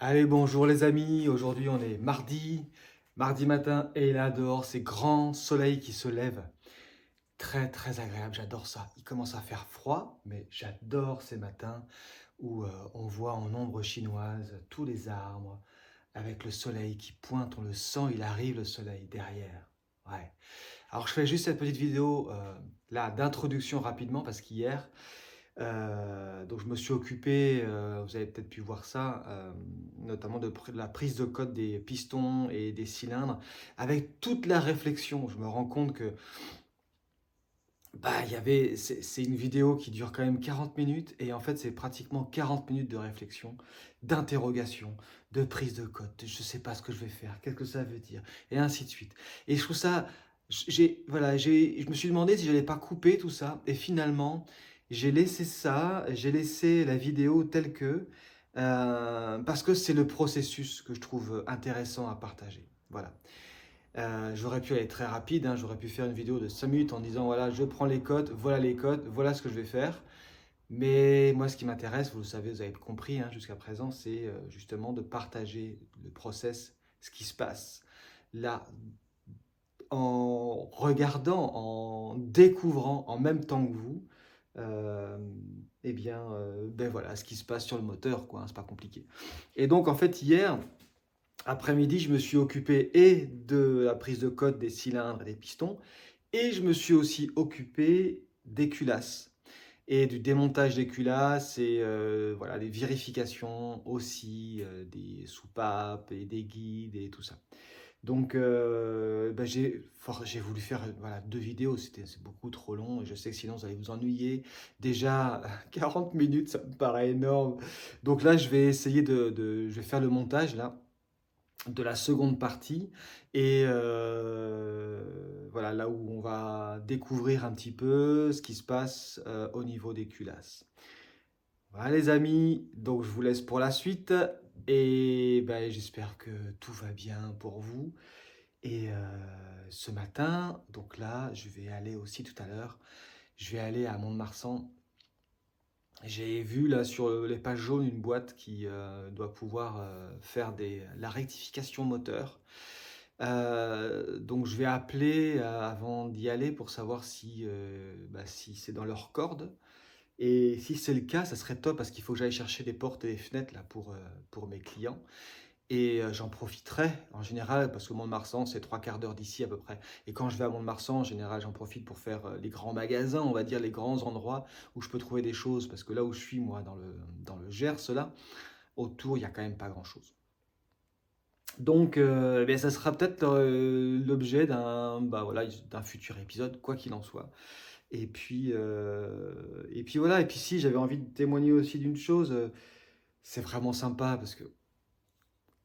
Allez, bonjour les amis, aujourd'hui on est mardi matin et là dehors c'est grand soleil qui se lève. Très très agréable, j'adore ça. Il commence à faire froid, mais j'adore ces matins où on voit en ombre chinoise tous les arbres avec le soleil qui pointe, on le sent, il arrive le soleil derrière. Ouais. Alors je fais juste cette petite vidéo là d'introduction rapidement parce qu'hier, donc je me suis occupé, vous avez peut-être pu voir ça, notamment de la prise de code des pistons et des cylindres, avec toute la réflexion. Je me rends compte que bah, il y avait, c'est une vidéo qui dure quand même 40 minutes, et en fait c'est pratiquement 40 minutes de réflexion, d'interrogation, de prise de code, je ne sais pas ce que je vais faire, qu'est-ce que ça veut dire, et ainsi de suite. Et je trouve ça, voilà, je me suis demandé si j'allais pas couper tout ça, et finalement j'ai laissé ça, j'ai laissé la vidéo telle que, parce que c'est le processus que je trouve intéressant à partager. Voilà. J'aurais pu aller très rapide, hein, j'aurais pu faire une vidéo de 5 minutes en disant voilà, je prends les codes, voilà ce que je vais faire. Mais moi, ce qui m'intéresse, vous le savez, vous avez compris hein, jusqu'à présent, c'est justement de partager le process, ce qui se passe là, en regardant, en découvrant en même temps que vous, euh, eh bien, ben voilà, ce qui se passe sur le moteur, quoi, hein, c'est pas compliqué. Et donc, en fait, hier, après-midi, je me suis occupé et de la prise de code des cylindres et des pistons, et je me suis aussi occupé des culasses et du démontage des culasses et voilà, des vérifications aussi des soupapes et des guides et tout ça. Donc bah, j'ai voulu faire voilà, 2 vidéos, c'est beaucoup trop long et je sais que sinon vous allez vous ennuyer. Déjà 40 minutes, ça me paraît énorme. Donc là, je vais essayer je vais faire le montage là de la seconde partie et voilà, là où on va découvrir un petit peu ce qui se passe au niveau des culasses. Voilà les amis, donc je vous laisse pour la suite et ben, j'espère que tout va bien pour vous. Et ce matin, donc là, je vais aller aussi tout à l'heure, je vais aller à Mont-de-Marsan. J'ai vu là sur les pages jaunes une boîte qui doit pouvoir faire la rectification moteur. Donc je vais appeler avant d'y aller pour savoir si c'est dans leurs cordes. Et si c'est le cas, ça serait top parce qu'il faut que j'aille chercher des portes et des fenêtres là pour mes clients. Et j'en profiterai en général parce que Mont-de-Marsan, c'est 3/4 d'heure d'ici à peu près. Et quand je vais à Mont-de-Marsan, en général, j'en profite pour faire les grands magasins, on va dire les grands endroits où je peux trouver des choses. Parce que là où je suis, moi, dans le Gers, là, autour, il n'y a quand même pas grand-chose. Donc, ben, ça sera peut-être l'objet bah, voilà, d'un futur épisode, quoi qu'il en soit. Et puis voilà, et puis si j'avais envie de témoigner aussi d'une chose, c'est vraiment sympa parce que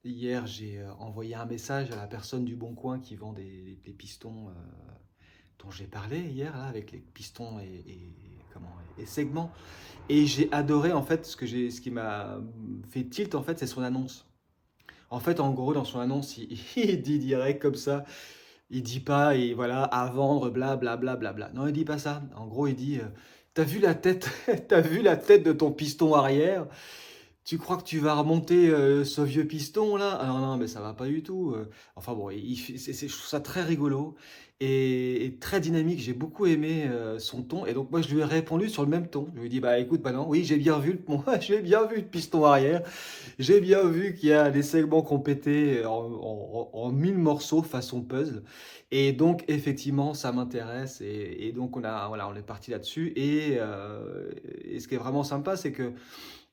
hier j'ai envoyé un message à la personne du Bon Coin qui vend des pistons dont j'ai parlé hier, là, avec les pistons et segments. Et j'ai adoré en fait ce qui m'a fait tilt en fait, c'est son annonce. En fait, en gros, dans son annonce, il dit direct comme ça. Il dit pas, et voilà, à vendre, bla bla bla bla bla. Non, il dit pas ça. En gros, il dit, t'as vu la tête, t'as vu la tête de ton piston arrière? Tu crois que tu vas remonter ce vieux piston là? Ah non, non, mais ça va pas du tout. Enfin bon, je trouve ça très rigolo et très dynamique. J'ai beaucoup aimé son ton. Et donc moi, je lui ai répondu sur le même ton. Je lui ai dit, bah écoute, bah non, oui, j'ai bien vu j'ai bien vu le piston arrière. J'ai bien vu qu'il y a des segments qu'on pétait en 1000 morceaux façon puzzle. Et donc, effectivement, ça m'intéresse. Et donc, voilà, on est parti là-dessus. Et ce qui est vraiment sympa, c'est que,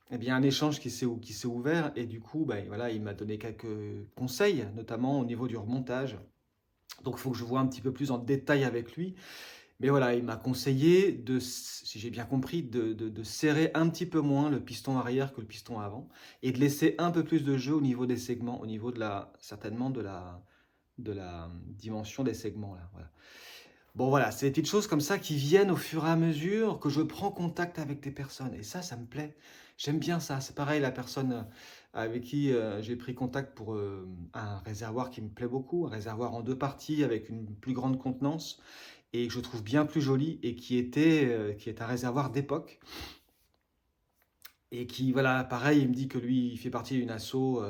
eh bien, un échange qui s'est ouvert. Et du coup, bah, voilà, il m'a donné quelques conseils, notamment au niveau du remontage. Donc, il faut que je vois un petit peu plus en détail avec lui. Mais voilà, il m'a conseillé si j'ai bien compris, de serrer un petit peu moins le piston arrière que le piston avant et de laisser un peu plus de jeu au niveau des segments, au niveau certainement de la dimension des segments là. Voilà. Bon voilà, c'est des petites choses comme ça qui viennent au fur et à mesure que je prends contact avec des personnes et ça me plaît. J'aime bien ça. C'est pareil, la personne avec qui j'ai pris contact pour un réservoir qui me plaît beaucoup, un réservoir en 2 parties avec une plus grande contenance et que je trouve bien plus joli et qui est un réservoir d'époque. et qui, voilà, pareil, il me dit que lui, il fait partie d'une asso,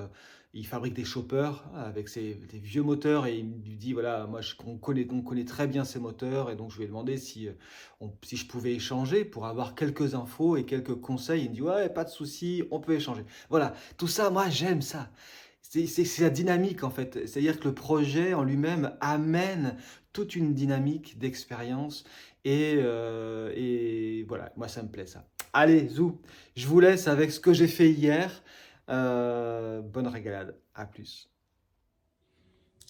il fabrique des choppers avec des vieux moteurs et il me dit: «Voilà, moi je on connaît très bien ces moteurs» et donc je lui ai demandé si je pouvais échanger pour avoir quelques infos et quelques conseils. Il me dit: «Ouais, pas de souci, on peut échanger». Voilà, tout ça, moi j'aime ça. C'est la dynamique en fait. C'est-à-dire que le projet en lui-même amène toute une dynamique d'expérience et voilà, moi ça me plaît ça. Allez, zou, je vous laisse avec ce que j'ai fait hier. Bonne régalade, à plus.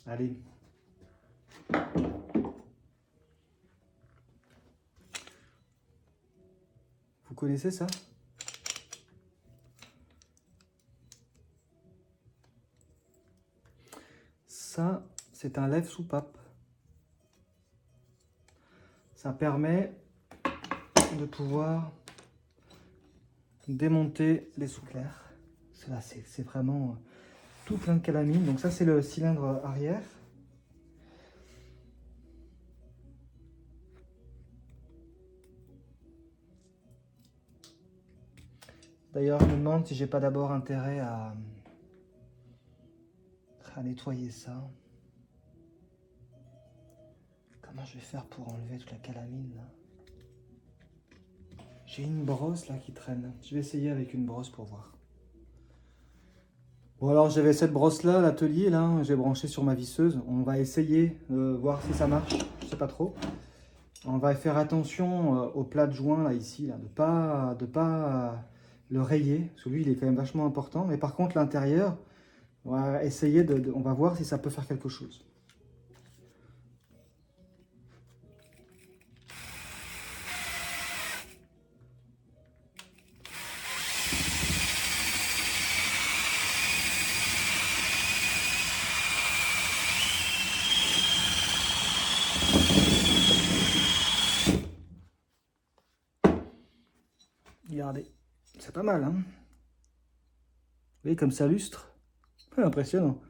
Allez. Vous connaissez ça? Ça, c'est un lève-soupape. Ça permet de pouvoir démonter les sous-clairs. Là, c'est vraiment tout plein de calamine. Donc ça, c'est le cylindre arrière. D'ailleurs, je me demande si j'ai pas d'abord intérêt à nettoyer ça. Comment je vais faire pour enlever toute la calamine là? J'ai une brosse là qui traîne. Je vais essayer avec une brosse pour voir. Bon alors j'avais cette brosse là à l'atelier là, j'ai branché sur ma visseuse. On va essayer de voir si ça marche. Je sais pas trop. On va faire attention au plat de joint là ici là, de pas le rayer. Parce que lui il est quand même vachement important. Mais par contre l'intérieur, on va essayer on va voir si ça peut faire quelque chose. Regardez, c'est pas mal, hein? Vous voyez comme ça lustre? Impressionnant.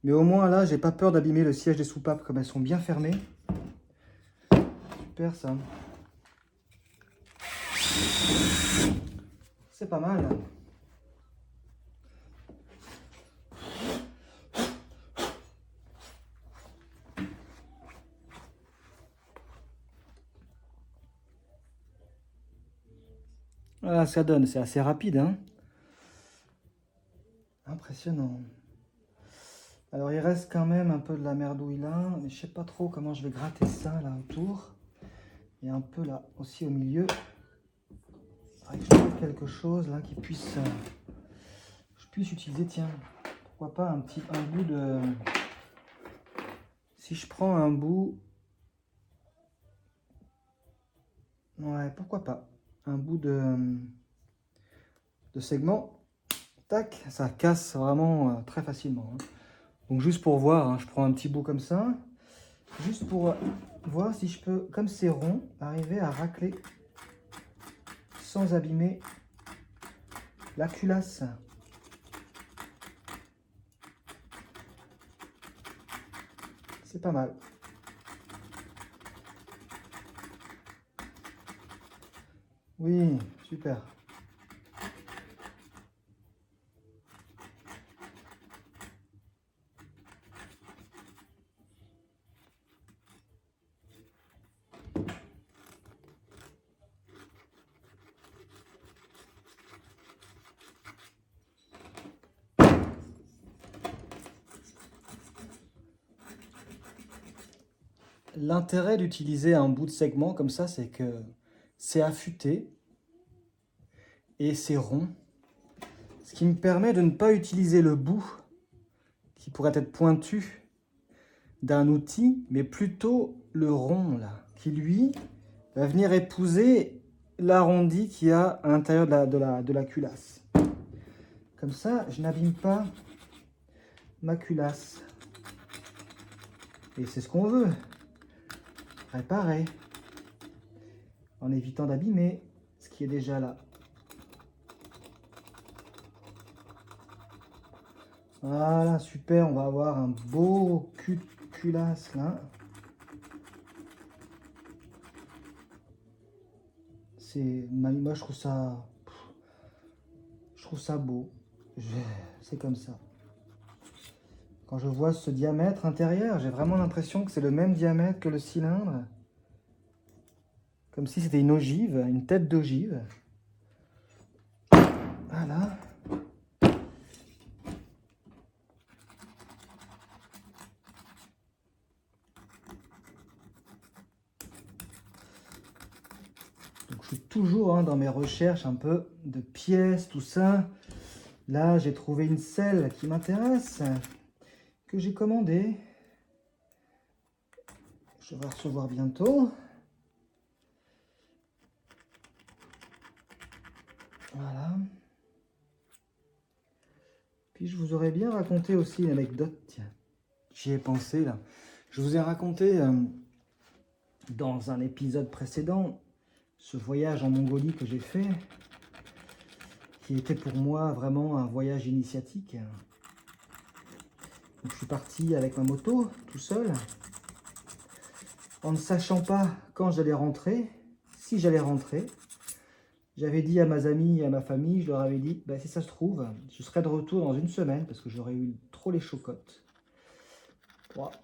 Mais au moins là, j'ai pas peur d'abîmer le siège des soupapes, comme elles sont bien fermées. Super ça. C'est pas mal. Voilà, ça donne, c'est assez rapide, hein? Impressionnant. Alors il reste quand même un peu de la merdouille là, mais je sais pas trop comment je vais gratter ça là autour. Et un peu là aussi au milieu. Il faudrait que je trouve quelque chose là qui puisse, je puisse utiliser, tiens, pourquoi pas un bout de... Si je prends un bout... Ouais, pourquoi pas. Un bout de segment. Tac, ça casse vraiment très facilement, hein. Donc juste pour voir, hein, je prends un petit bout comme ça. Juste pour voir si je peux, comme c'est rond, arriver à racler sans abîmer la culasse. C'est pas mal. Oui, super. L'intérêt d'utiliser un bout de segment comme ça, c'est que c'est affûté et c'est rond. Ce qui me permet de ne pas utiliser le bout qui pourrait être pointu d'un outil, mais plutôt le rond là, qui lui va venir épouser l'arrondi qu'il y a à l'intérieur de la culasse. Comme ça, je n'abîme pas ma culasse. Et c'est ce qu'on veut. Réparer. En évitant d'abîmer ce qui est déjà là. Voilà, super, on va avoir un beau cul de culasse là. Moi je trouve ça... trouve ça beau. C'est comme ça. Quand je vois ce diamètre intérieur, j'ai vraiment l'impression que c'est le même diamètre que le cylindre. Comme si c'était une ogive, une tête d'ogive. Voilà. Donc je suis toujours dans mes recherches un peu de pièces, tout ça. Là, j'ai trouvé une selle qui m'intéresse, que j'ai commandée. Je vais recevoir bientôt. Voilà. Puis je vous aurais bien raconté aussi une anecdote. Tiens, j'y ai pensé là. Je vous ai raconté dans un épisode précédent ce voyage en Mongolie que j'ai fait, qui était pour moi vraiment un voyage initiatique. Donc, je suis parti avec ma moto, tout seul, en ne sachant pas quand j'allais rentrer, si j'allais rentrer. J'avais dit à mes amis et à ma famille, je leur avais dit, si ça se trouve, je serai de retour dans une semaine, parce que j'aurais eu trop les chocottes.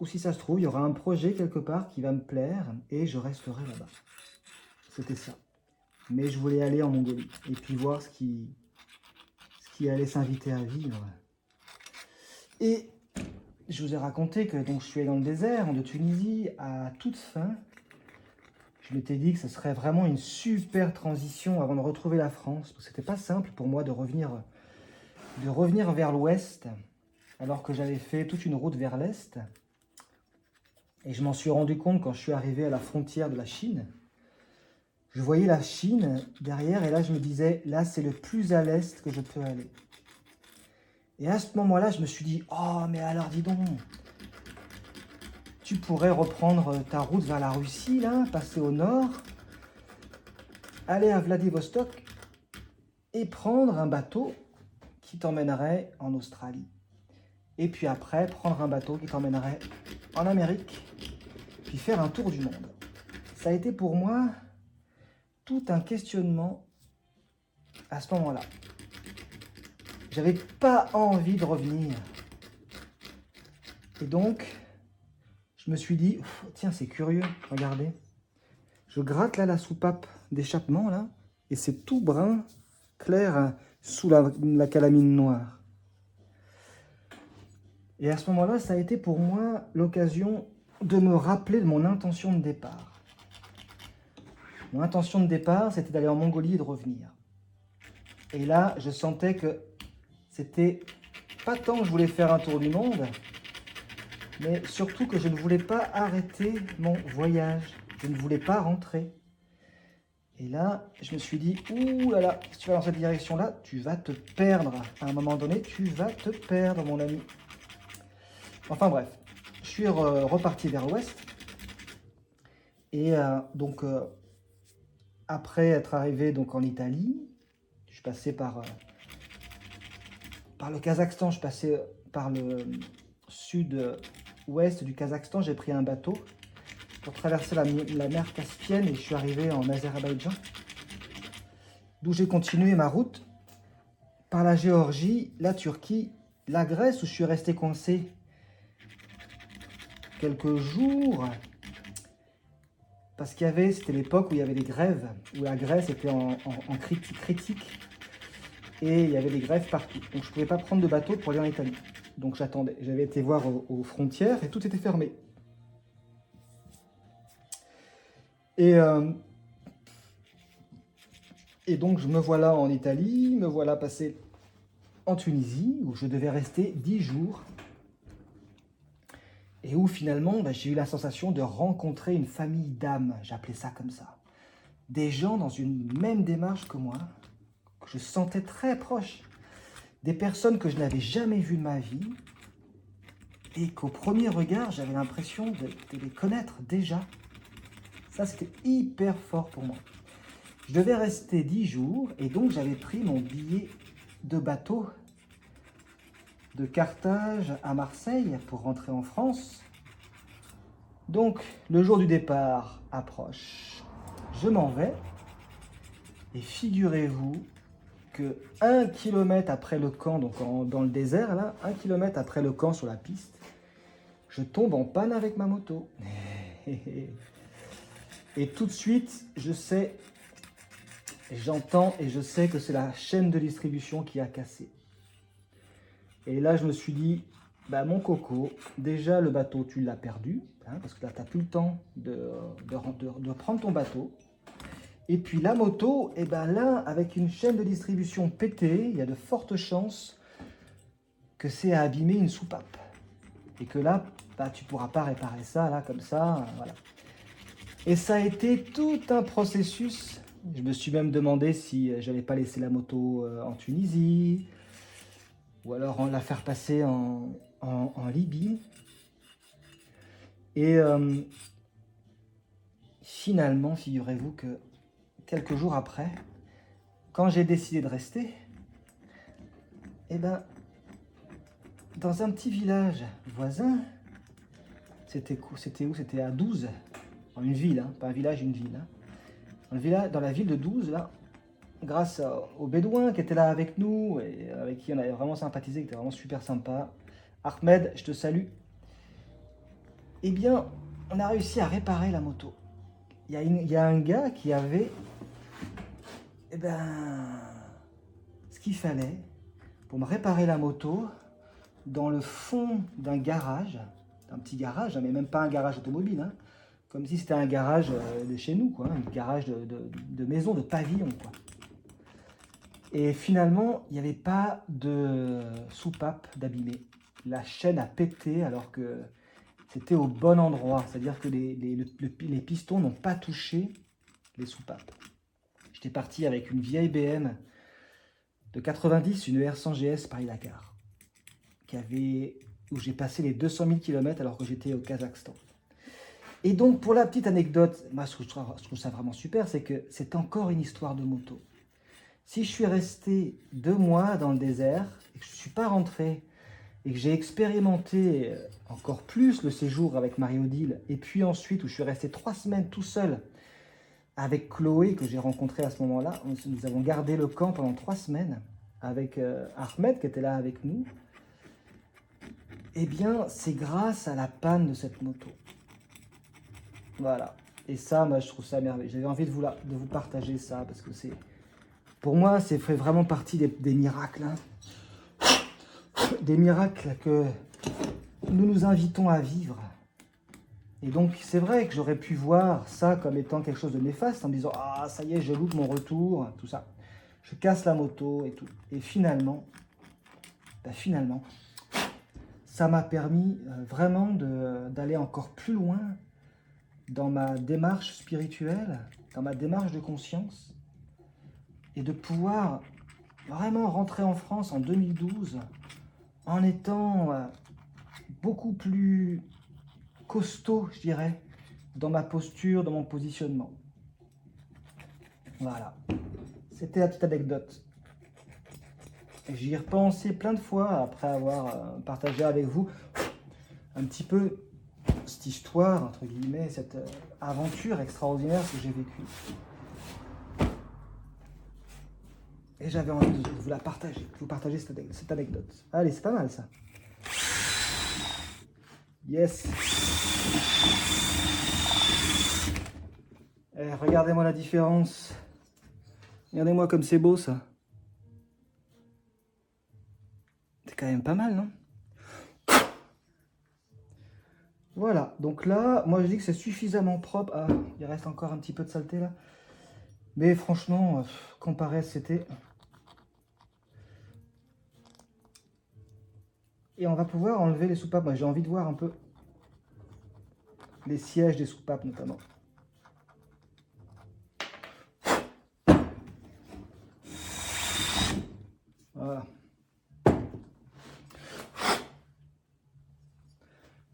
Ou si ça se trouve, il y aura un projet quelque part qui va me plaire, et je resterai là-bas. C'était ça. Mais je voulais aller en Mongolie, et puis voir ce qui allait s'inviter à vivre. Et je vous ai raconté que donc, je suis allé dans le désert de Tunisie à toute fin. Je m'étais dit que ce serait vraiment une super transition avant de retrouver la France. Parce que c'était pas simple pour moi de revenir vers l'ouest, alors que j'avais fait toute une route vers l'est. Et je m'en suis rendu compte quand je suis arrivé à la frontière de la Chine. Je voyais la Chine derrière et là je me disais, là c'est le plus à l'est que je peux aller. Et à ce moment-là, je me suis dit, oh mais alors dis donc, tu pourrais reprendre ta route vers la Russie, là, passer au nord, aller à Vladivostok et prendre un bateau qui t'emmènerait en Australie. Et puis après, prendre un bateau qui t'emmènerait en Amérique, puis faire un tour du monde. Ça a été pour moi tout un questionnement à ce moment-là. J'avais pas envie de revenir. Et donc, je me suis dit, tiens, c'est curieux, regardez. Je gratte là la soupape d'échappement, là, et c'est tout brun, clair, sous la calamine noire. Et à ce moment-là, ça a été pour moi l'occasion de me rappeler de mon intention de départ. Mon intention de départ, c'était d'aller en Mongolie et de revenir. Et là, je sentais que c'était pas tant que je voulais faire un tour du monde, mais surtout que je ne voulais pas arrêter mon voyage. Je ne voulais pas rentrer. Et là, je me suis dit, ouh là là, si tu vas dans cette direction-là, tu vas te perdre. À un moment donné, tu vas te perdre, mon ami. Enfin bref, je suis reparti vers l'ouest. Et donc, après être arrivé donc, en Italie, je passais par le Kazakhstan, je passais par le sud-ouest du Kazakhstan, j'ai pris un bateau pour traverser la mer Caspienne et je suis arrivé en Azerbaïdjan, d'où j'ai continué ma route par la Géorgie, la Turquie, la Grèce où je suis resté coincé quelques jours parce c'était l'époque où il y avait des grèves, où la Grèce était en critique et il y avait des grèves partout. Donc je ne pouvais pas prendre de bateau pour aller en Italie. Donc j'attendais. J'avais été voir aux frontières et tout était fermé. Et donc je me voilà en Italie, me voilà passé en Tunisie, où je devais rester 10 jours. Et où finalement, j'ai eu la sensation de rencontrer une famille d'âmes, j'appelais ça comme ça. Des gens dans une même démarche que moi, que je sentais très proches. Des personnes que je n'avais jamais vues de ma vie, et qu'au premier regard, j'avais l'impression de les connaître déjà. Ça, c'était hyper fort pour moi. Je devais rester 10 jours, et donc j'avais pris mon billet de bateau de Carthage à Marseille pour rentrer en France. Donc, le jour du départ approche. Je m'en vais, et figurez-vous que 1 km après le camp, donc dans le désert, là, 1 km après le camp sur la piste, je tombe en panne avec ma moto. Et tout de suite, je sais, j'entends et je sais que c'est la chaîne de distribution qui a cassé. Et là, je me suis dit, bah, mon coco, déjà le bateau, tu l'as perdu, hein, parce que là, tu n'as plus le temps de prendre ton bateau. Et puis la moto, et ben là, avec une chaîne de distribution pétée, il y a de fortes chances que c'est à abîmer une soupape. Et que là, bah, tu ne pourras pas réparer ça, là, comme ça, voilà. Et ça a été tout un processus. Je me suis même demandé si j'allais pas laisser la moto en Tunisie, ou alors la faire passer en Libye. Et finalement, figurez-vous que quelques jours après, quand j'ai décidé de rester, eh ben, dans un petit village voisin, c'était où? C'était à 12, dans une ville, hein, pas un village, une ville. Hein. Dans la ville de 12, là, grâce aux Bédouins qui étaient là avec nous et avec qui on avait vraiment sympathisé, qui était vraiment super sympa. Ahmed, je te salue. Eh bien, on a réussi à réparer la moto. Il y a un gars qui avait ce qu'il fallait pour me réparer la moto dans le fond d'un garage, d'un petit garage, mais même pas un garage automobile, hein, comme si c'était un garage de chez nous, quoi, un garage de maison, de pavillon, quoi. Et finalement, il n'y avait pas de soupape d'abîmé. La chaîne a pété alors que c'était au bon endroit, c'est-à-dire que les pistons n'ont pas touché les soupapes. J'étais parti avec une vieille BM de 90, une R100 GS Paris-Dakar, où j'ai passé les 200 000 km alors que j'étais au Kazakhstan. Et donc, pour la petite anecdote, moi, je trouve ça vraiment super, c'est que c'est encore une histoire de moto. Si je suis resté 2 mois dans le désert et que je ne suis pas rentré et que j'ai expérimenté encore plus le séjour avec Marie-Odile, et puis ensuite où je suis resté 3 semaines tout seul avec Chloé que j'ai rencontrée à ce moment-là, nous avons gardé le camp pendant 3 semaines avec Ahmed qui était là avec nous, eh bien c'est grâce à la panne de cette moto. Voilà. Et ça, moi je trouve ça merveilleux. J'avais envie de vous partager ça parce que c'est... Pour moi, c'est fait vraiment partie des miracles. Hein. Des miracles que nous nous invitons à vivre. Et donc, c'est vrai que j'aurais pu voir ça comme étant quelque chose de néfaste, en me disant « Ah, ça y est, je loupe mon retour, tout ça. Je casse la moto et tout. » Et finalement, ça m'a permis vraiment d'aller encore plus loin dans ma démarche spirituelle, dans ma démarche de conscience, et de pouvoir vraiment rentrer en France en 2012 en étant beaucoup plus costaud, je dirais, dans ma posture, dans mon positionnement. Voilà. C'était la petite anecdote. J'y ai repensé plein de fois après avoir partagé avec vous un petit peu cette histoire, entre guillemets, cette aventure extraordinaire que j'ai vécue. Et j'avais envie de vous la partager, de vous partager cette anecdote. Allez, c'est pas mal ça. Yes. Regardez-moi la différence. Regardez-moi comme c'est beau ça. C'est quand même pas mal, non? Voilà, donc là, moi je dis que c'est suffisamment propre. Ah, il reste encore un petit peu de saleté là. Mais franchement, comparé à c'était... Et on va pouvoir enlever les soupapes. Moi, j'ai envie de voir un peu les sièges des soupapes, notamment. Voilà.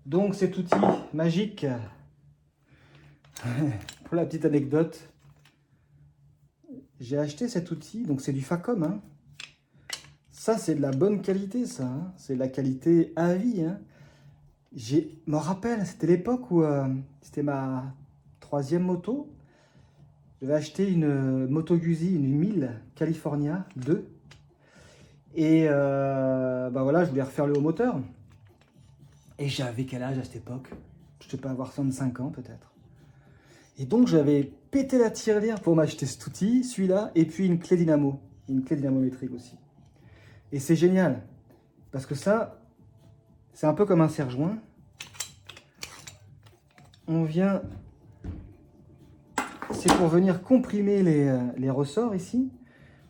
Donc, cet outil magique, pour la petite anecdote, j'ai acheté cet outil. Donc, c'est du Facom, hein. Ça, c'est de la bonne qualité, ça. Hein. C'est de la qualité à vie. Hein. Je me rappelle, c'était l'époque où c'était ma 3e moto. J'avais acheté une Moto Guzzi, une 1000 California 2. Et bah voilà, je voulais refaire le haut moteur. Et j'avais quel âge à cette époque? Je sais pas, avoir 65 ans peut-être. Et donc j'avais pété la tirelire pour m'acheter cet outil, celui-là, et puis une clé dynamo. Une clé dynamométrique aussi. Et c'est génial. Parce que ça, c'est un peu comme un serre-joint. On vient... C'est pour venir comprimer les ressorts ici.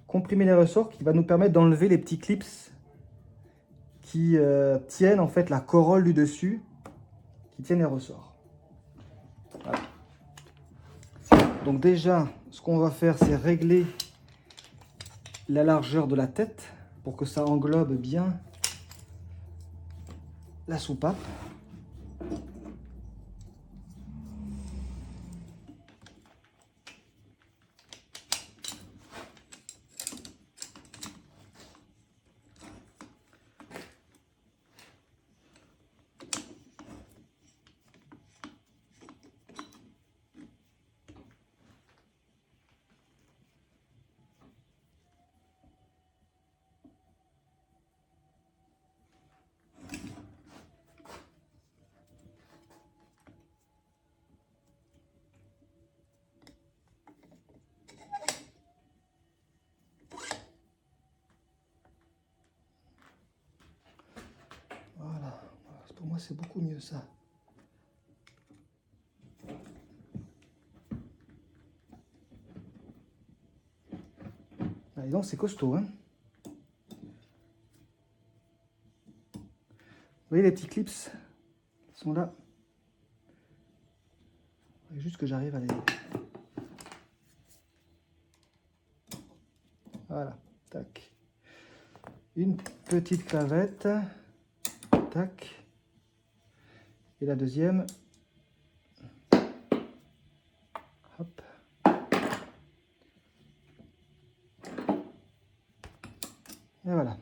Comprimer les ressorts qui va nous permettre d'enlever les petits clips qui tiennent en fait la corolle du dessus, qui tiennent les ressorts. Voilà. Donc déjà, ce qu'on va faire, c'est régler la largeur de la tête pour que ça englobe bien la soupape. Voilà, pour moi c'est beaucoup mieux ça. Allez donc c'est costaud, hein. Vous voyez les petits clips sont là. Il faut juste que j'arrive à les... Voilà, tac. Une petite clavette, tac. Et la deuxième. Hop. Et voilà.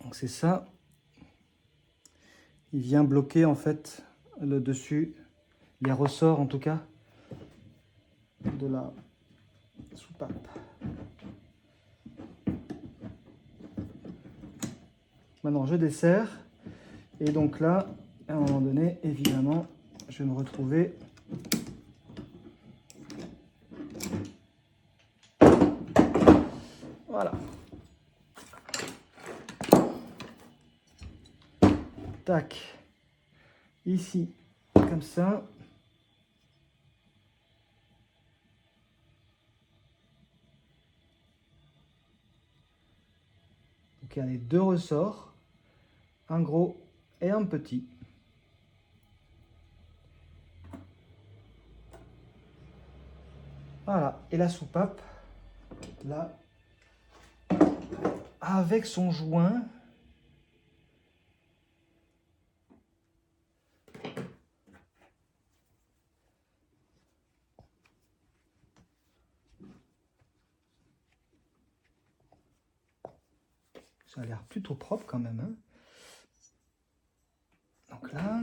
Donc c'est ça. Il vient bloquer en fait le dessus, les ressorts en tout cas, de la soupape. Maintenant je desserre. Et donc là, à un moment donné, évidemment, je vais me retrouver voilà. Tac. Ici, comme ça. Donc il y a les deux ressorts, un gros et un petit. Voilà, et la soupape, là, avec son joint. Ça a l'air plutôt propre quand même, hein. Donc là,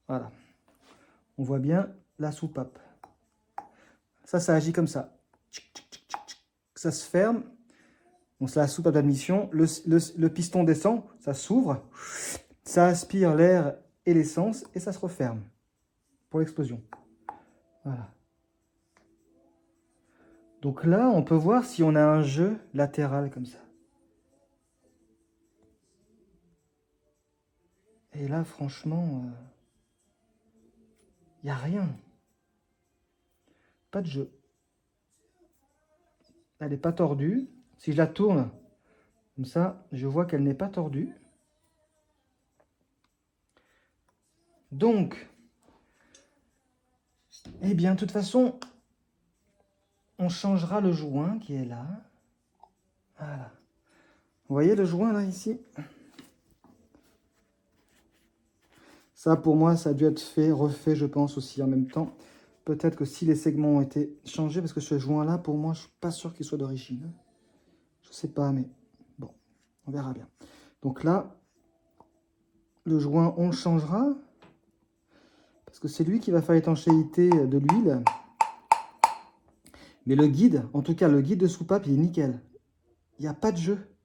voilà, on voit bien la soupape. Ça agit comme ça. Ça se ferme. Donc c'est la soupape d'admission. Le piston descend, ça s'ouvre, ça aspire l'air et l'essence et ça se referme pour l'explosion. Voilà. Donc là, on peut voir si on a un jeu latéral comme ça. Et là, franchement, il n'y a rien. Pas de jeu. Elle n'est pas tordue. Si je la tourne comme ça, je vois qu'elle n'est pas tordue. Donc, eh bien, de toute façon, on changera le joint qui est là. Voilà. Vous voyez le joint là, ici? Ça, pour moi, ça a dû être fait, refait, je pense, aussi en même temps. Peut-être que si les segments ont été changés, parce que ce joint-là, pour moi, je ne suis pas sûr qu'il soit d'origine. Je ne sais pas, mais bon, on verra bien. Donc là, le joint, on le changera. Parce que c'est lui qui va faire l'étanchéité de l'huile. Mais le guide, en tout cas le guide de soupape, il est nickel. Il n'y a pas de jeu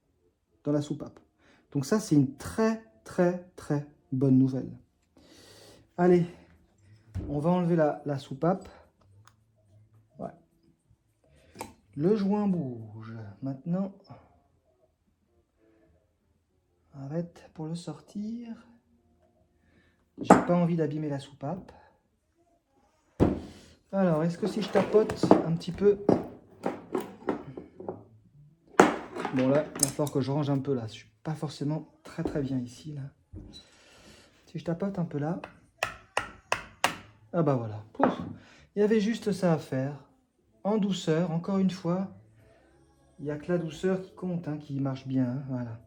dans la soupape. Donc ça, c'est une très bonne nouvelle. Allez, on va enlever la soupape. Ouais. Le joint bouge. Maintenant, arrête pour le sortir. J'ai pas envie d'abîmer la soupape. Alors, est-ce que si je tapote un petit peu... Bon là, il va falloir que je range un peu là. Je suis pas forcément très bien ici là. Si je tapote un peu là... Ah bah voilà. Pouf. Il y avait juste ça à faire. En douceur, encore une fois. Il n'y a que la douceur qui compte, hein, qui marche bien. Hein, voilà.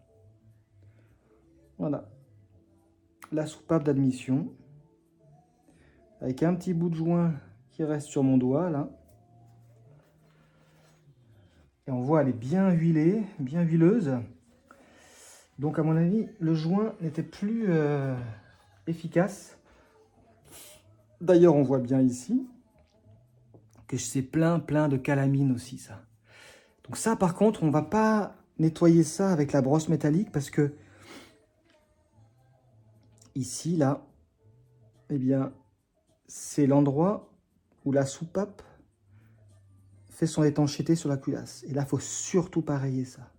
Voilà. La soupape d'admission. Avec un petit bout de joint qui reste sur mon doigt là. Et on voit elle est bien huilée, bien huileuse. Donc à mon avis, le joint n'était plus efficace. D'ailleurs, on voit bien ici que c'est plein de calamine aussi, ça. Donc ça, par contre, on va pas nettoyer ça avec la brosse métallique parce que ici, là, eh bien, c'est l'endroit où la soupape fait son étanchéité sur la culasse. Et là, il faut surtout pas rayer ça.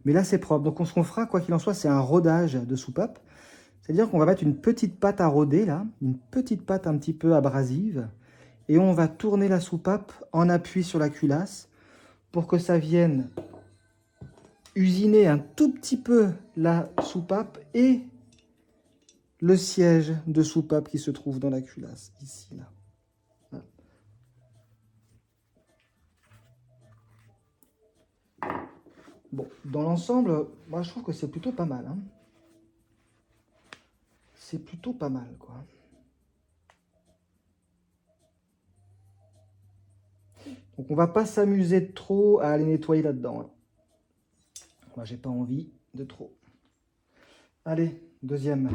Mais là, c'est propre. Donc, ce qu'on fera, quoi qu'il en soit, c'est un rodage de soupape. C'est-à-dire qu'on va mettre une petite pâte à roder, là, une petite pâte un petit peu abrasive, et on va tourner la soupape en appui sur la culasse pour que ça vienne usiner un tout petit peu la soupape et le siège de soupape qui se trouve dans la culasse, ici, là. Voilà. Bon, dans l'ensemble, moi je trouve que c'est plutôt pas mal, hein. C'est plutôt pas mal, quoi. Donc on va pas s'amuser trop à aller nettoyer là-dedans, hein. Moi j'ai pas envie de trop. Allez, deuxième.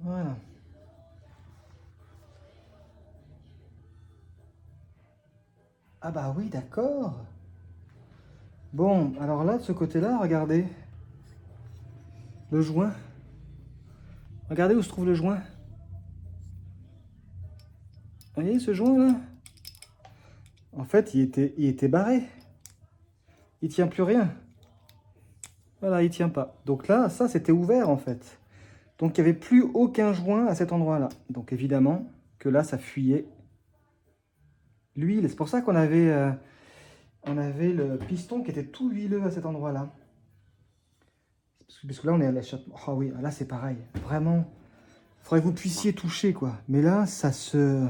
Voilà. Ah bah oui, d'accord. Bon, alors là, de ce côté-là, regardez. Le joint. Regardez où se trouve le joint. Vous voyez ce joint-là? En fait, il était barré. Il tient plus rien. Voilà, il tient pas. Donc là, ça, c'était ouvert, en fait. Donc, il n'y avait plus aucun joint à cet endroit-là. Donc, évidemment, que là, ça fuyait l'huile. C'est pour ça qu'on avait, on avait le piston qui était tout huileux à cet endroit-là. Parce que là, on est à l'échappement. Ah oui, là, c'est pareil. Vraiment, il faudrait que vous puissiez toucher, quoi. Mais là, ça se...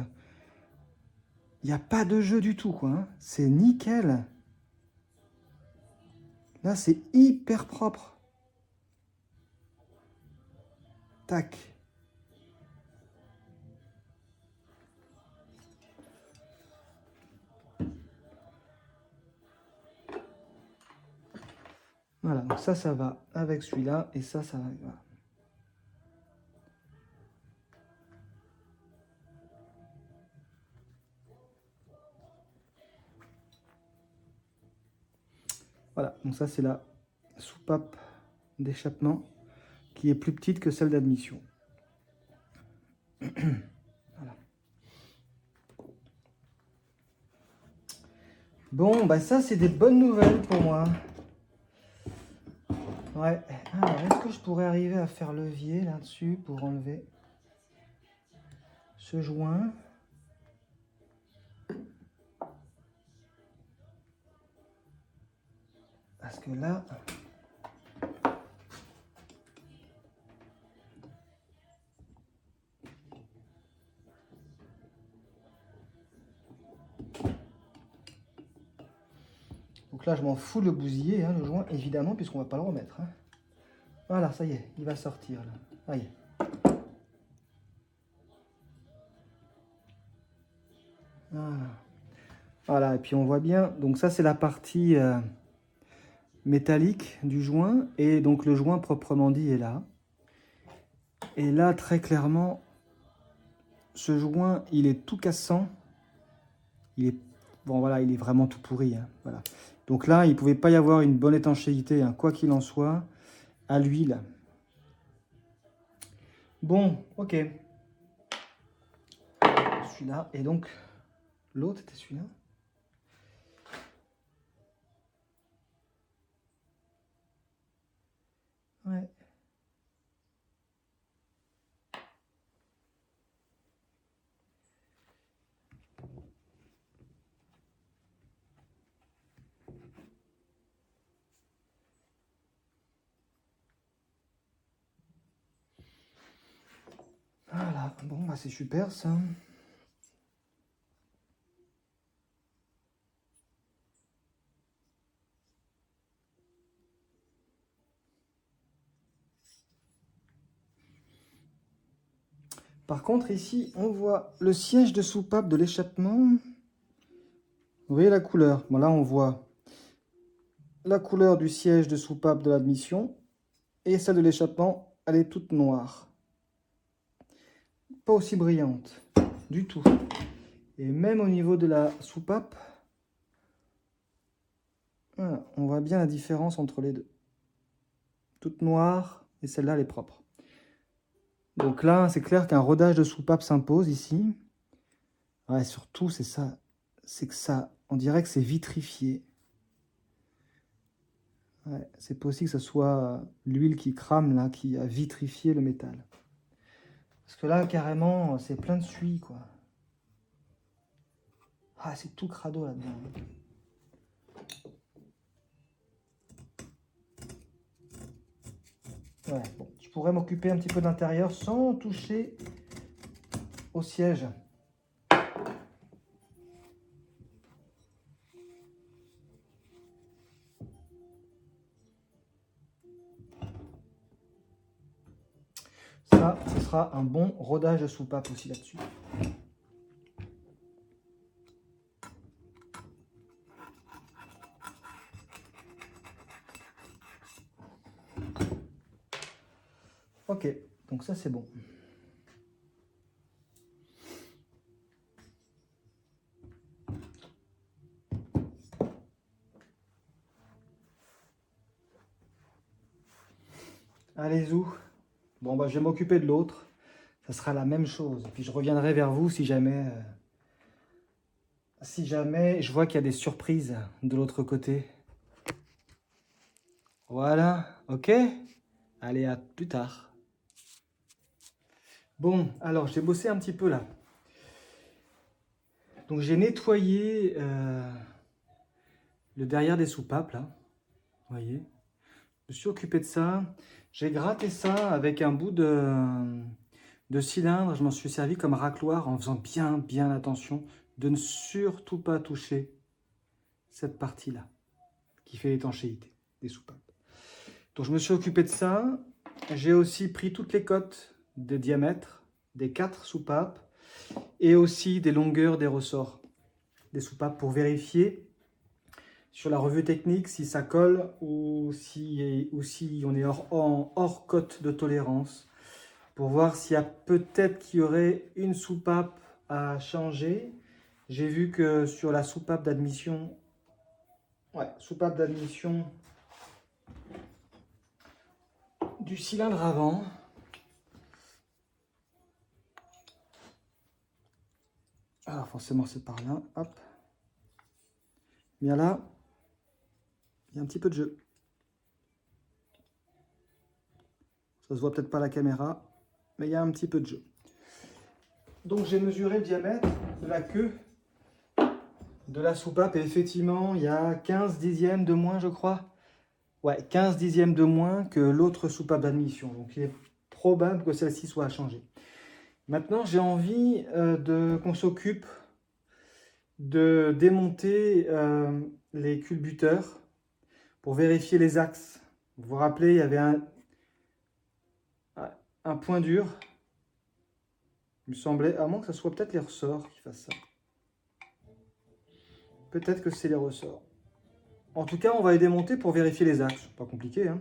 Il n'y a pas de jeu du tout, quoi, hein. C'est nickel. Là, c'est hyper propre. Tac. Voilà, donc ça va avec celui-là, et ça va. Voilà. Voilà, donc ça c'est la soupape d'échappement qui est plus petite que celle d'admission. Voilà. Bon, bah ça c'est des bonnes nouvelles pour moi. Ouais, alors est-ce que je pourrais arriver à faire levier là-dessus pour enlever ce joint? Parce que là... Donc là, je m'en fous de le bousiller, hein, le joint, évidemment, puisqu'on ne va pas le remettre. Hein. Voilà, ça y est, il va sortir. Là. Ça y est. Voilà. Voilà, et puis on voit bien, donc ça c'est la partie métallique du joint, et donc le joint proprement dit est là. Et là, très clairement, ce joint, il est tout cassant. Il est, bon voilà, il est vraiment tout pourri. Hein, voilà. Donc là, il ne pouvait pas y avoir une bonne étanchéité, hein, quoi qu'il en soit, à l'huile. Bon, ok. Celui-là, et donc, l'autre était celui-là. Ouais. Voilà, bon, bah c'est super ça. Par contre, ici, on voit le siège de soupape de l'échappement. Vous voyez la couleur? Bon, là, on voit la couleur du siège de soupape de l'admission et celle de l'échappement, elle est toute noire. Pas aussi brillante du tout. Et même au niveau de la soupape, voilà, on voit bien la différence entre les deux. Toute noire et celle-là, elle est propre. Donc là, c'est clair qu'un rodage de soupape s'impose ici. Ouais, surtout, c'est ça. C'est que ça, on dirait que c'est vitrifié. Ouais, c'est possible que ce soit l'huile qui crame, là, qui a vitrifié le métal. Parce que là, carrément, c'est plein de suie, quoi. Ah, c'est tout crado là-dedans. Ouais, bon, je pourrais m'occuper un petit peu d'intérieur sans toucher au siège. Ça, ce sera un bon rodage de soupape aussi là-dessus. Ok, donc ça c'est bon. Allez, zou. Bon, bah, je vais m'occuper de l'autre. Ça sera la même chose. Et puis je reviendrai vers vous si jamais je vois qu'il y a des surprises de l'autre côté. Voilà, ok. Allez, à plus tard. Bon, alors j'ai bossé un petit peu là. Donc j'ai nettoyé le derrière des soupapes là. Vous voyez. Je me suis occupé de ça. J'ai gratté ça avec un bout de cylindre. Je m'en suis servi comme racloir en faisant bien attention de ne surtout pas toucher cette partie-là qui fait l'étanchéité des soupapes. Donc je me suis occupé de ça. J'ai aussi pris toutes les cotes de diamètre des 4 soupapes et aussi des longueurs des ressorts des soupapes pour vérifier sur la revue technique si ça colle ou si on est hors cote de tolérance, pour voir s'il y a peut-être qu'il y aurait une soupape à changer. J'ai vu que sur la soupape d'admission, du cylindre avant, alors forcément c'est par là, hop, bien là, il y a un petit peu de jeu. Ça se voit peut-être pas à la caméra, mais il y a un petit peu de jeu. Donc j'ai mesuré le diamètre de la queue de la soupape et effectivement il y a 15 dixièmes de moins, je crois. Ouais, 15 dixièmes de moins que l'autre soupape d'admission. Donc il est probable que celle-ci soit à changer. Maintenant j'ai envie qu'on s'occupe de démonter les culbuteurs pour vérifier les axes. Vous vous rappelez, il y avait un point dur. Il me semblait, à moins que ce soit peut-être les ressorts qui fassent ça. Peut-être que c'est les ressorts. En tout cas, on va les démonter pour vérifier les axes. Pas compliqué, hein.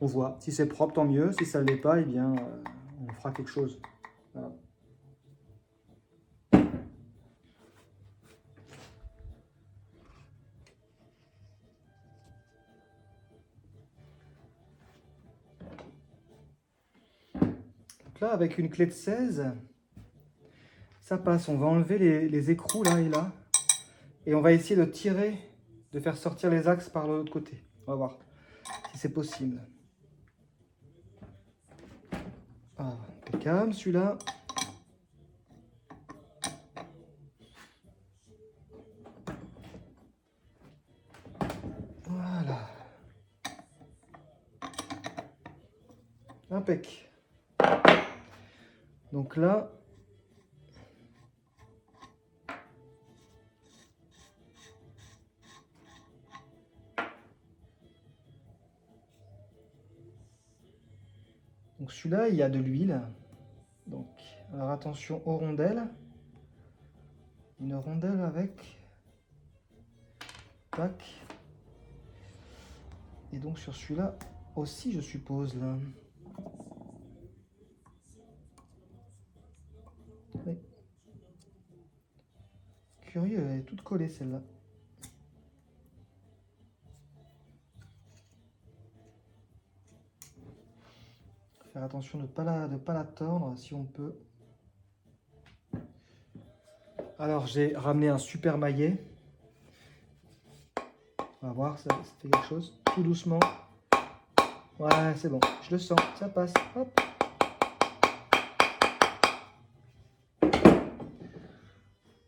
On voit. Si c'est propre, tant mieux. Si ça ne l'est pas, eh bien, on fera quelque chose. Voilà. Donc là, avec une clé de 16, ça passe. On va enlever les écrous là et là. Et on va essayer de tirer, de faire sortir les axes par l'autre côté. On va voir si c'est possible. Ah, impeccable celui-là. Voilà. Impec. Donc là, donc celui-là, il y a de l'huile. Donc, alors attention aux rondelles. Une rondelle avec. Tac. Et donc sur celui-là aussi, je suppose, là. Oui. Curieux, elle est toute collée, celle-là. Faire attention de ne pas la tordre, si on peut. Alors, j'ai ramené un super maillet. On va voir, ça fait quelque chose. Tout doucement. Ouais, c'est bon. Je le sens, ça passe. Hop.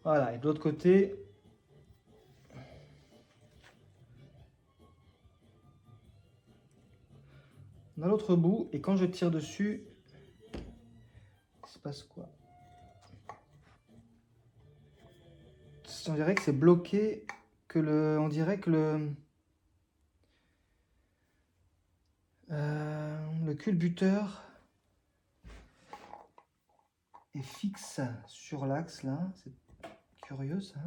Voilà, et de l'autre côté, on a l'autre bout, et quand je tire dessus, il se passe quoi? On dirait que c'est bloqué, on dirait que le culbuteur est fixe sur l'axe là. C'est curieux ça.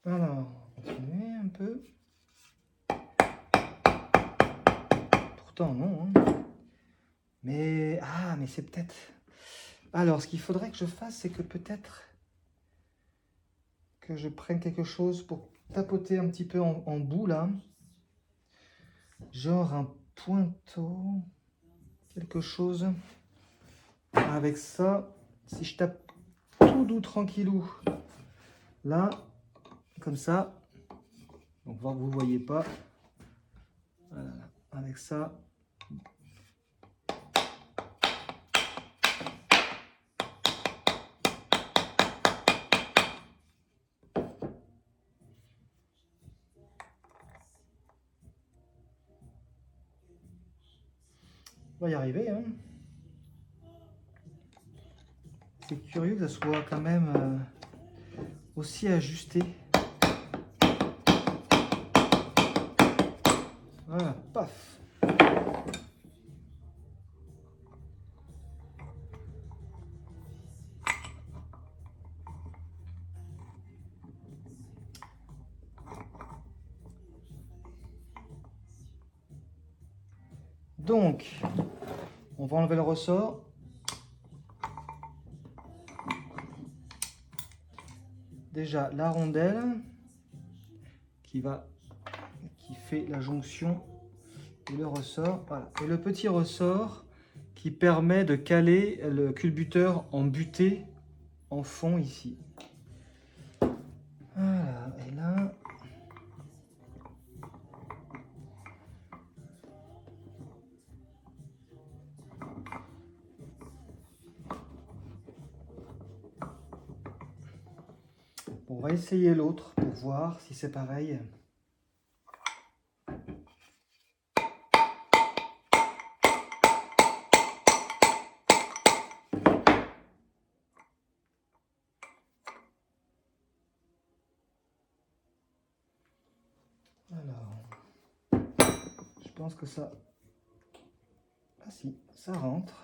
Alors, on va continuer un peu. Pourtant non. Hein. Mais c'est peut-être. Alors, ce qu'il faudrait que je fasse, c'est que peut-être que je prenne quelque chose pour tapoter un petit peu en bout là. Genre un pointeau, quelque chose. Avec ça, si je tape tout doux, tranquillou, là, comme ça, donc vous ne voyez pas, voilà, avec ça, on va y arriver. Hein. C'est curieux que ça soit quand même aussi ajusté. Voilà, paf. Donc, on va enlever le ressort. Déjà, la rondelle qui fait la jonction et le ressort. Voilà. Et le petit ressort qui permet de caler le culbuteur en butée en fond ici. Voilà, et là... Bon, on va essayer l'autre pour voir si c'est pareil. pense que ça... Ah si, ça rentre.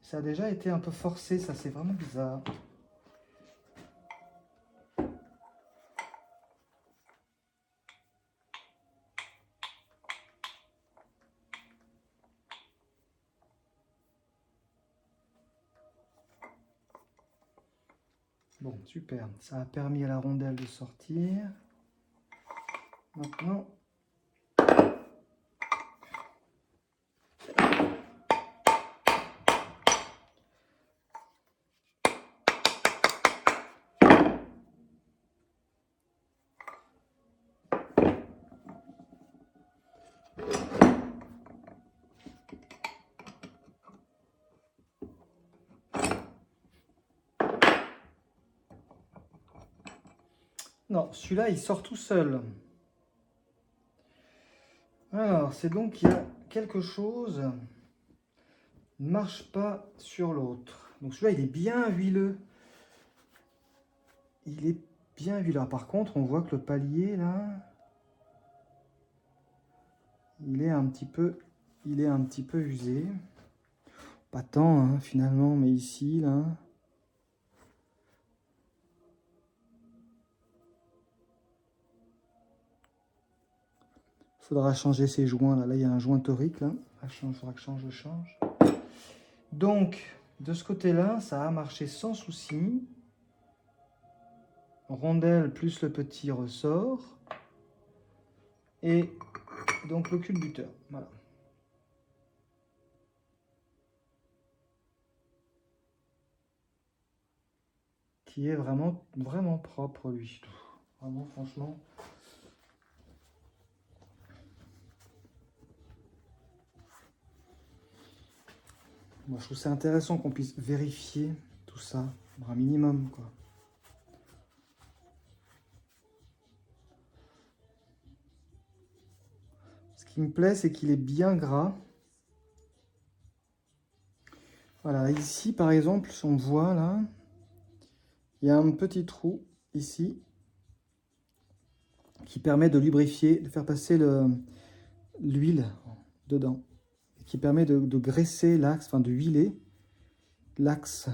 Ça a déjà été un peu forcé, ça c'est vraiment bizarre. Bon, super. Ça a permis à la rondelle de sortir. Maintenant... Non, celui-là, il sort tout seul. Alors, c'est donc qu'il y a quelque chose ne marche pas sur l'autre. Donc celui-là, il est bien huileux. Il est bien huileux. Alors, par contre, on voit que le palier, là, il est un petit peu usé. Pas tant, hein, finalement, mais ici, là... Faudra changer ces joints là. Là, il y a un joint torique là. Il faudra que je change. Donc, de ce côté-là, ça a marché sans souci. Rondelle plus le petit ressort. Et donc le culbuteur. Voilà. Qui est vraiment, vraiment propre lui. Vraiment, franchement. Moi, je trouve c'est intéressant qu'on puisse vérifier tout ça, un minimum, quoi. Ce qui me plaît, c'est qu'il est bien gras. Voilà, ici, par exemple, si on voit, là, il y a un petit trou, ici, qui permet de lubrifier, de faire passer l'huile dedans, qui permet de graisser l'axe, enfin de huiler l'axe.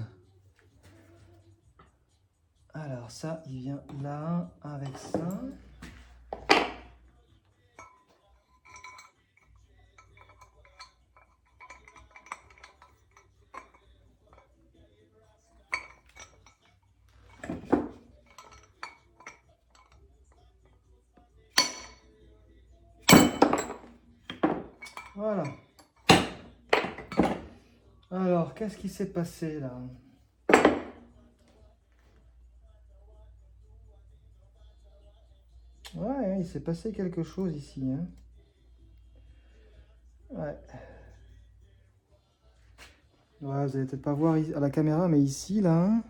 Alors ça, il vient là avec ça. Voilà. Alors, qu'est-ce qui s'est passé là? Ouais, il s'est passé quelque chose ici. Hein. Ouais. Ouais, vous allez peut-être pas voir à la caméra, mais ici, là,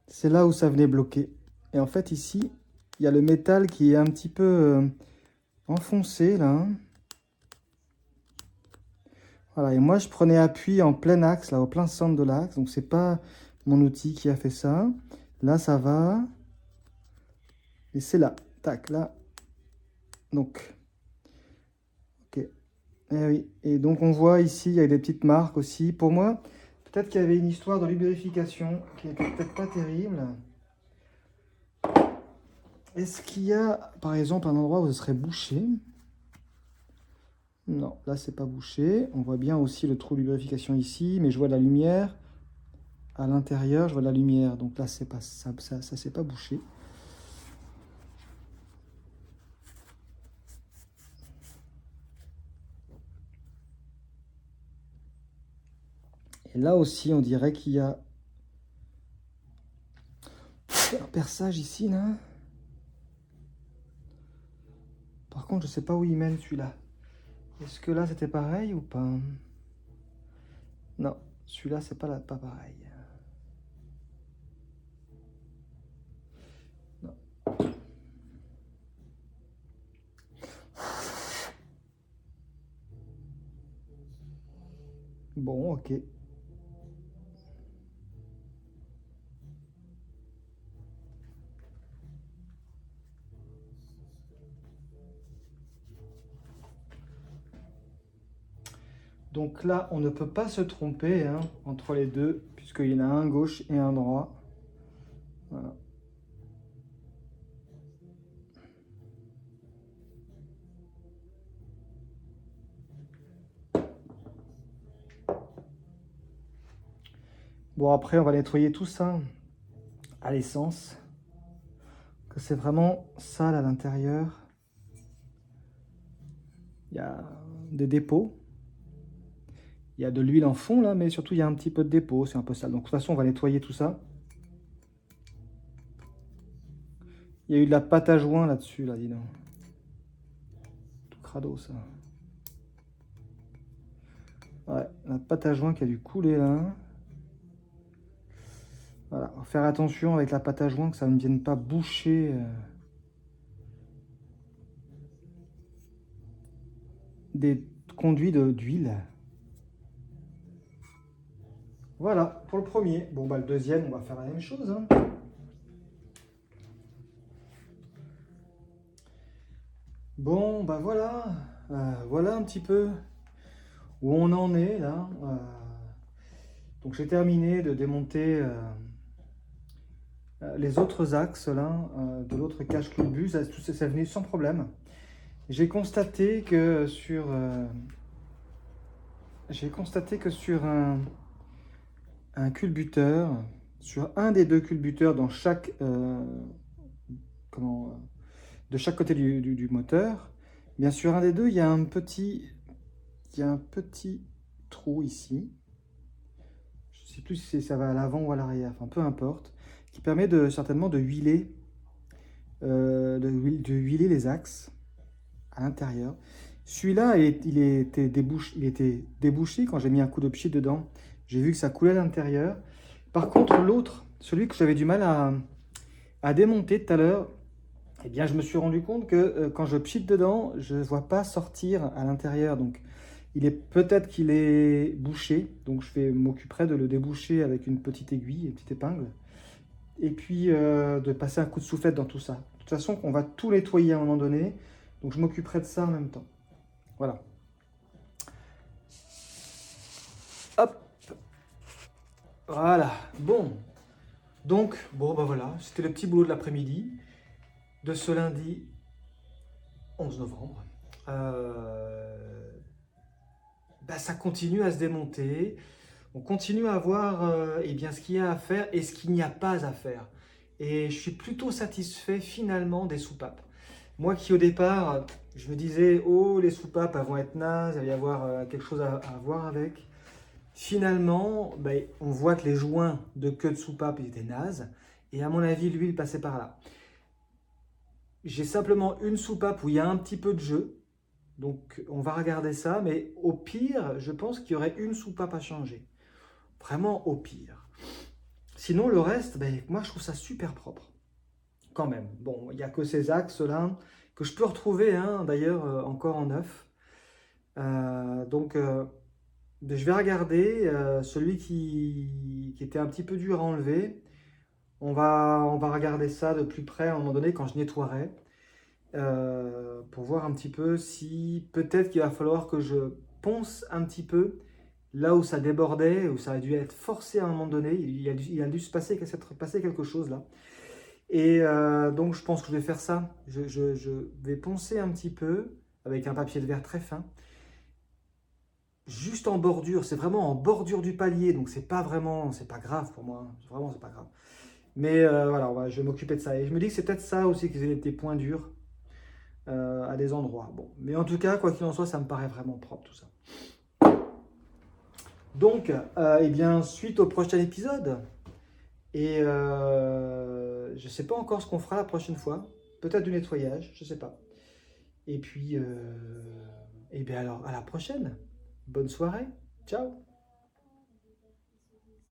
c'est là où ça venait bloquer. Et en fait, ici, il y a le métal qui est un petit peu enfoncé, là. Voilà, et moi, je prenais appui en plein axe, là, au plein centre de l'axe. Donc, c'est pas mon outil qui a fait ça. Là, ça va. Et c'est là. Tac, là. Donc, ok. Eh oui. Et donc, on voit ici, il y a des petites marques aussi. Pour moi, peut-être qu'il y avait une histoire de lubrification qui n'était peut-être pas terrible. Est-ce qu'il y a, par exemple, un endroit où ce serait bouché? Non, là, c'est pas bouché. On voit bien aussi le trou de lubrification ici, mais je vois de la lumière. À l'intérieur, je vois de la lumière. Donc là, c'est pas, ça c'est pas bouché. Et là aussi, on dirait qu'il y a un perçage ici, là. Par contre, je sais pas où il mène celui-là. Est-ce que là, c'était pareil ou pas? Non, celui-là, c'est pas pareil. Non. Bon, ok. Donc là, on ne peut pas se tromper hein, entre les deux, puisqu'il y en a un gauche et un droit. Voilà. Bon, après, on va nettoyer tout ça à l'essence. Que c'est vraiment sale à l'intérieur. Il y a des dépôts. Il y a de l'huile en fond, là, mais surtout, il y a un petit peu de dépôt. C'est un peu sale. Donc, de toute façon, on va nettoyer tout ça. Il y a eu de la pâte à joint là-dessus, là, dis donc. Tout crado, ça. Ouais, la pâte à joint qui a dû couler, là. Voilà, faire attention avec la pâte à joint que ça ne vienne pas boucher des conduits d'huile. Voilà, pour le premier. Bon, bah le deuxième, on va faire la même chose. Hein. Bon, bah voilà. Voilà un petit peu où on en est, là. Donc j'ai terminé de démonter les autres axes, là, de l'autre cache culbus. Ça venait sans problème. J'ai constaté que sur... un culbuteur, sur un des deux culbuteurs dans chaque, de chaque côté du moteur, bien sûr un des deux, il y a un petit trou ici. Je ne sais plus si ça va à l'avant ou à l'arrière, enfin peu importe, qui permet certainement de huiler, de huiler les axes à l'intérieur. Celui-là, il était débouché quand j'ai mis un coup de pchit dedans. J'ai vu que ça coulait à l'intérieur. Par contre, l'autre, celui que j'avais du mal à démonter tout à l'heure, eh bien, je me suis rendu compte que quand je pchite dedans, je ne vois pas sortir à l'intérieur. Donc, peut-être qu'il est bouché. Donc, m'occuperai de le déboucher avec une petite aiguille, une petite épingle. Et puis, de passer un coup de soufflette dans tout ça. De toute façon, on va tout nettoyer à un moment donné. Donc, je m'occuperai de ça en même temps. Voilà. Hop. Voilà. Bon. Donc, bon, bah voilà. C'était le petit boulot de l'après-midi de ce lundi 11 novembre. Bah, ça continue à se démonter. On continue à voir eh bien, ce qu'il y a à faire et ce qu'il n'y a pas à faire. Et je suis plutôt satisfait finalement des soupapes. Moi qui au départ, je me disais, oh les soupapes elles vont être nazes, il va y avoir quelque chose à voir avec. Finalement, ben, on voit que les joints de queue de soupape étaient nazes. Et à mon avis, l'huile passait par là. J'ai simplement une soupape où il y a un petit peu de jeu. Donc on va regarder ça. Mais au pire, je pense qu'il y aurait une soupape à changer. Vraiment au pire. Sinon, le reste, ben, moi je trouve ça super propre. Quand même. Bon, il n'y a que ces axes-là que je peux retrouver, hein, d'ailleurs, encore en neuf. Donc, je vais regarder celui qui était un petit peu dur à enlever. On va regarder ça de plus près à un moment donné quand je nettoierai. Pour voir un petit peu si peut-être qu'il va falloir que je ponce un petit peu là où ça débordait, où ça a dû être forcé à un moment donné. Il a dû se passer quelque chose là. Et donc, je pense que je vais faire ça. Je vais poncer un petit peu avec un papier de verre très fin. Juste en bordure. C'est vraiment en bordure du palier. Donc, c'est pas grave pour moi. Vraiment, c'est pas grave. Mais voilà, je vais m'occuper de ça. Et je me dis que c'est peut-être ça aussi qu'ils aient des points durs à des endroits. Bon. Mais en tout cas, quoi qu'il en soit, ça me paraît vraiment propre tout ça. Donc, eh bien, suite au prochain épisode. Et je ne sais pas encore ce qu'on fera la prochaine fois. Peut-être du nettoyage, je ne sais pas. Et puis, et bien alors, à la prochaine. Bonne soirée. Ciao.